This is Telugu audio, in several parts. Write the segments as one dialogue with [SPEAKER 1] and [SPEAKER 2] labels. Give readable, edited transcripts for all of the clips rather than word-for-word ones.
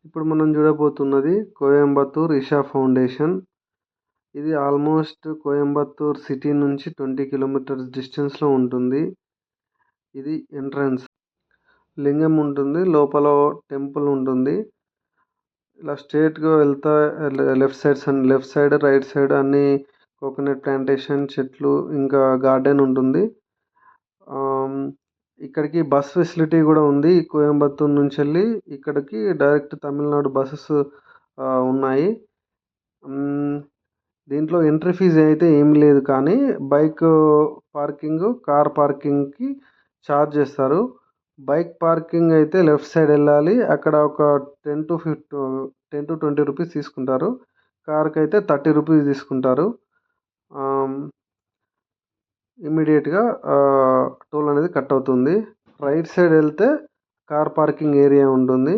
[SPEAKER 1] ఇప్పుడు మనం చూడబోతున్నది కోయంబత్తూర్ ఇషా ఫౌండేషన్. ఇది ఆల్మోస్ట్ కోయంబత్తూర్ సిటీ నుంచి 20 కిలోమీటర్స్ డిస్టెన్స్లో ఉంటుంది. ఇది ఎంట్రన్స్. లింగం ఉంటుంది, లోపల టెంపుల్ ఉంటుంది. ఇలా స్ట్రేట్గా వెళ్తా లెఫ్ట్ సైడ్ రైట్ సైడ్ అన్ని కోకోనట్ ప్లాంటేషన్ చెట్లు ఇంకా గార్డెన్ ఉంటుంది. ఇక్కడికి బస్ ఫెసిలిటీ కూడా ఉంది. కోయంబత్తూర్ నుంచి వెళ్ళి ఇక్కడికి డైరెక్ట్ తమిళనాడు బస్సెస్ ఉన్నాయి. దీంట్లో ఎంట్రీ ఫీజు అయితే ఏమి లేదు, కానీ బైక్ పార్కింగ్ కార్ పార్కింగ్కి ఛార్జ్ చేస్తారు. బైక్ పార్కింగ్ అయితే లెఫ్ట్ సైడ్ వెళ్ళాలి, అక్కడ ఒక 10 to 20 రూపీస్ తీసుకుంటారు. కార్కి అయితే 30 రూపీస్ తీసుకుంటారు. ఇమ్మీడియట్గా టోల్ అనేది కట్ అవుతుంది. రైట్ సైడ్ వెళ్తే కార్ పార్కింగ్ ఏరియా ఉంటుంది.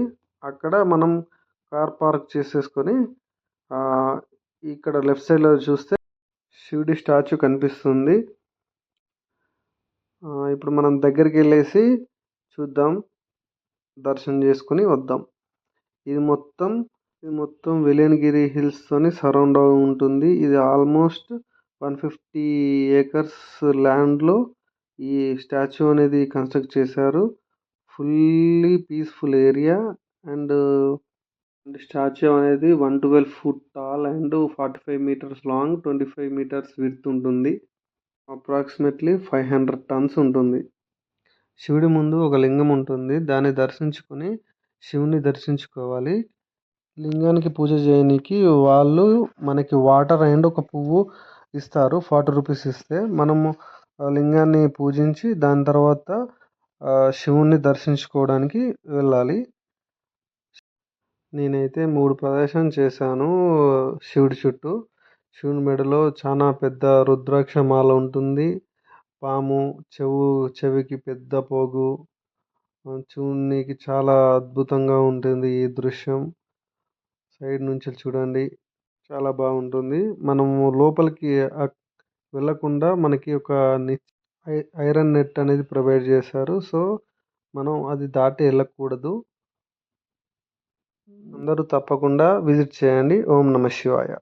[SPEAKER 1] అక్కడ మనం కార్ పార్క్ చేసేసుకొని ఇక్కడ లెఫ్ట్ సైడ్లో చూస్తే శివుడి స్టాచ్యూ కనిపిస్తుంది. ఇప్పుడు మనం దగ్గరికి వెళ్ళేసి చూద్దాం, దర్శనం చేసుకుని వద్దాం. ఇది మొత్తం వెలయనగిరి హిల్స్తోని సరౌండ్ ఉంటుంది. ఇది ఆల్మోస్ట్ 150 acres ల్యాండ్లో ఈ స్టాచ్యూ అనేది కన్స్ట్రక్ట్ చేశారు. Fully peaceful area and statue అనేది 112 feet tall and 45 meters long, 25 meters width ఉంటుంది. అప్రాక్సిమేట్లీ 500 tons ఉంటుంది. శివుడి ముందు ఒక లింగం ఉంటుంది, దాన్ని దర్శించుకొని శివుని దర్శించుకోవాలి. లింగానికి పూజ చేయడానికి వాళ్ళు మనకి వాటర్ అండ్ ఒక పువ్వు ఇస్తారు. 40 రూపీస్ ఇస్తే మనము లింగాన్ని పూజించి దాని తర్వాత శివుణ్ణి దర్శించుకోవడానికి వెళ్ళాలి. నేనైతే 3 ప్రదక్షిణలు చేశాను శివుడి చుట్టూ. శివుని మెడలో చాలా పెద్ద రుద్రాక్ష మాల ఉంటుంది. పాము, చెవికి పెద్ద పోగు. చూడడానికి చాలా అద్భుతంగా ఉంటుంది ఈ దృశ్యం. సైడ్ నుంచి చూడండి, చాలా బాగుంటుంది. మనము లోపలికి వెళ్ళకుండా మనకి ఒక ఐరన్ నెట్ అనేది ప్రొవైడ్ చేశారు. సో మనం అది దాటి వెళ్ళకూడదు. అందరూ తప్పకుండా విజిట్ చేయండి. ఓం నమ శివాయ.